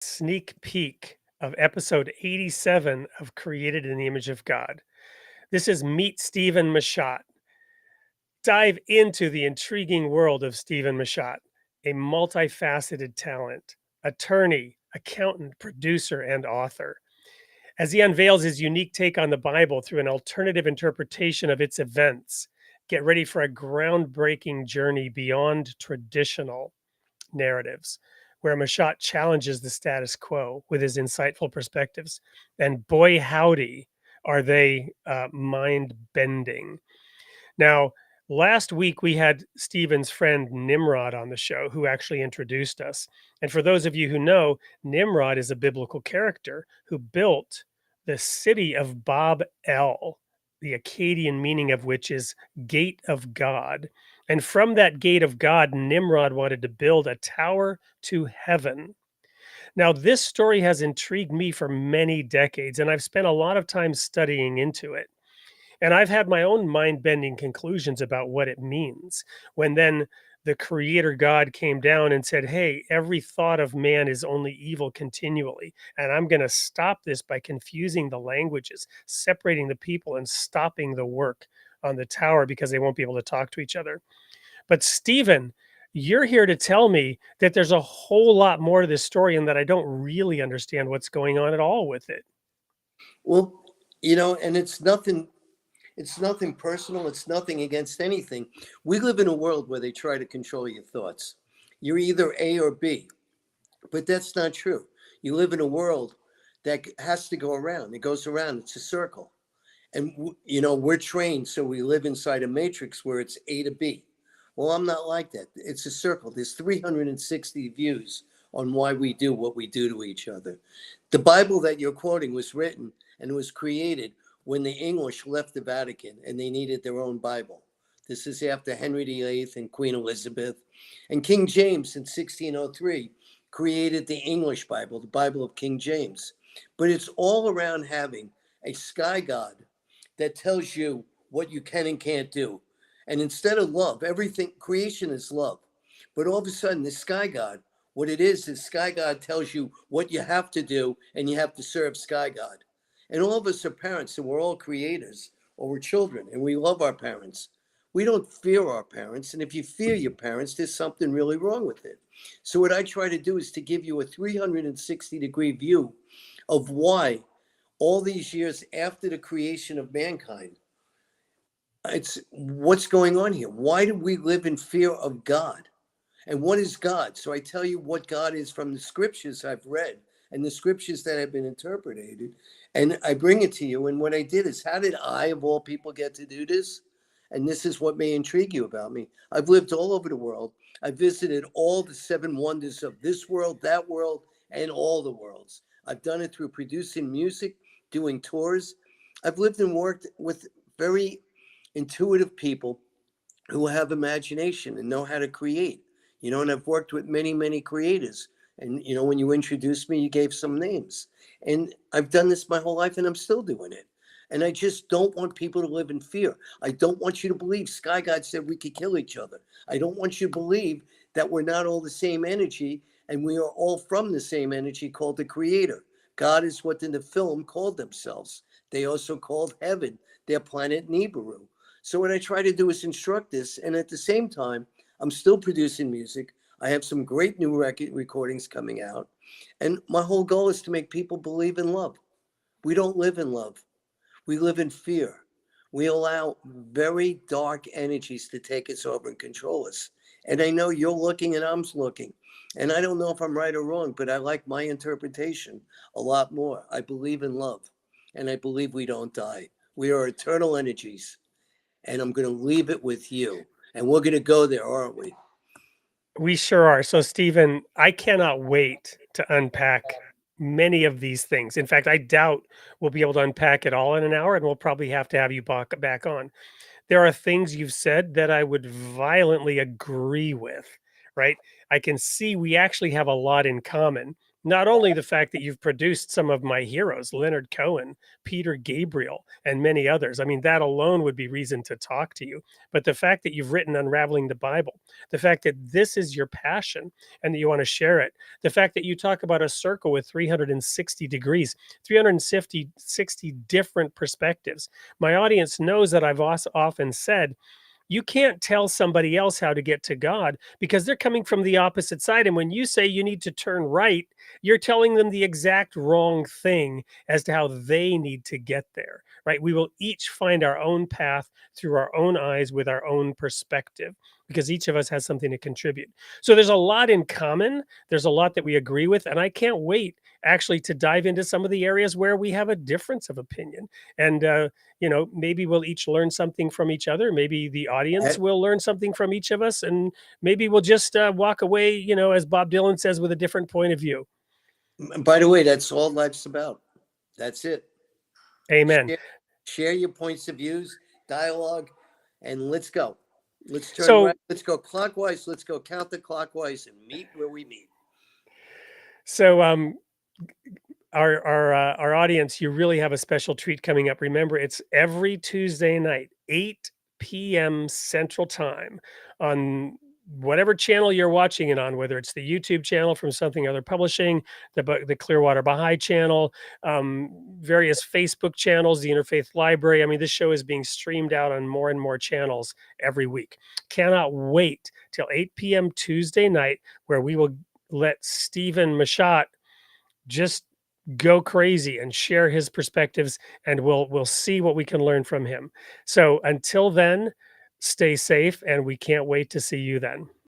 sneak peek of episode 87 of Created in the Image of God. This is Meet Steven Machat. Dive into the intriguing world of Steven Machat, a multifaceted talent, attorney, accountant, producer, and author. As he unveils his unique take on the Bible through an alternative interpretation of its events, get ready for a groundbreaking journey beyond traditional narratives, where Machat challenges the status quo with his insightful perspectives. And boy, howdy, are they mind bending. Now, last week we had Stephen's friend Nimrod on the show who actually introduced us. And for those of you who know, Nimrod is a biblical character who built the city of Bab El, the Akkadian meaning of which is gate of God. And from that gate of God, Nimrod wanted to build a tower to heaven. Now, this story has intrigued me for many decades, and I've spent a lot of time studying into it. And I've had my own mind bending conclusions about what it means. When then the creator God came down and said, hey, every thought of man is only evil continually. And I'm going to stop this by confusing the languages, separating the people, and stopping the work on the tower because they won't be able to talk to each other. But Stephen, you're here to tell me that there's a whole lot more to this story and that I don't really understand what's going on at all with it. Well, and it's nothing personal. It's nothing against anything. We live in a world where they try to control your thoughts. You're either A or B, but that's not true. You live in a world that has to go around. It goes around. It's a circle. And, we're trained so we live inside a matrix where it's A to B. Well, I'm not like that. It's a circle. There's 360 views on why we do what we do to each other. The Bible that you're quoting was written and was created when the English left the Vatican and they needed their own Bible. This is after Henry VIII and Queen Elizabeth. And King James in 1603 created the English Bible, the Bible of King James. But it's all around having a sky god that tells you what you can and can't do. And instead of love, everything, creation is love. But all of a sudden, the sky god, what it is sky god tells you what you have to do, and you have to serve sky god. And all of us are parents, and we're all creators, or we're children, and we love our parents. We don't fear our parents. And if you fear your parents, there's something really wrong with it. So what I try to do is to give you a 360-degree view of why all these years after the creation of mankind, it's what's going on here. Why do we live in fear of God? And what is God? So I tell you what God is from the scriptures I've read and the scriptures that have been interpreted. And I bring it to you. And what I did is, how did I, of all people, get to do this? And this is what may intrigue you about me. I've lived all over the world. I visited all the 7 wonders of this world, that world, and all the worlds. I've done it through producing music, doing tours. I've lived and worked with very intuitive people who have imagination and know how to create, and I've worked with many, many creators. And, when you introduced me, you gave some names. And I've done this my whole life and I'm still doing it. And I just don't want people to live in fear. I don't want you to believe Sky God said we could kill each other. I don't want you to believe that we're not all the same energy and we are all from the same energy called the Creator. God is what in the film called themselves. They also called heaven their planet Nibiru. So what I try to do is instruct this. And at the same time, I'm still producing music. I have some great new recordings coming out. And my whole goal is to make people believe in love. We don't live in love. We live in fear. We allow very dark energies to take us over and control us. And I know you're looking and I'm looking. And I don't know if I'm right or wrong, but I like my interpretation a lot more. I believe in love. And I believe we don't die. We are eternal energies. And I'm going to leave it with you. And we're going to go there, aren't we? We sure are. So, Stephen, I cannot wait to unpack many of these things. In fact, I doubt we'll be able to unpack it all in an hour, and we'll probably have to have you back on. There are things you've said that I would violently agree with, right? I can see we actually have a lot in common. Not only the fact that you've produced some of my heroes, Leonard Cohen, Peter Gabriel, and many others. I mean, that alone would be reason to talk to you. But the fact that you've written Unraveling the Bible, the fact that this is your passion and that you want to share it, the fact that you talk about a circle with 360 degrees, 360 different perspectives. My audience knows that I've often said, you can't tell somebody else how to get to God because they're coming from the opposite side. And when you say you need to turn right, you're telling them the exact wrong thing as to how they need to get there, right? We will each find our own path through our own eyes with our own perspective because each of us has something to contribute. So there's a lot in common. There's a lot that we agree with. And I can't wait actually to dive into some of the areas where we have a difference of opinion. And, maybe we'll each learn something from each other. Maybe the audience And, will learn something from each of us. And maybe we'll just walk away, as Bob Dylan says, with a different point of view. by the way, that's all life's about. That's it. Amen. Share your points of views, dialogue, and let's go. Let's turn right. So, Let's go clockwise. Let's go counterclockwise and meet where we meet. so, our audience, you really have a special treat coming up. Remember, it's every Tuesday night, 8 p.m. Central Time on whatever channel you're watching it on, whether it's the YouTube channel from Something Other Publishing, the Clearwater Baha'i channel, various Facebook channels, the Interfaith Library. I mean, this show is being streamed out on more and more channels every week. Cannot wait till 8 p.m. Tuesday night, where we will let Steven Machat just go crazy and share his perspectives, and we'll see what we can learn from him. So until then, stay safe, and we can't wait to see you then.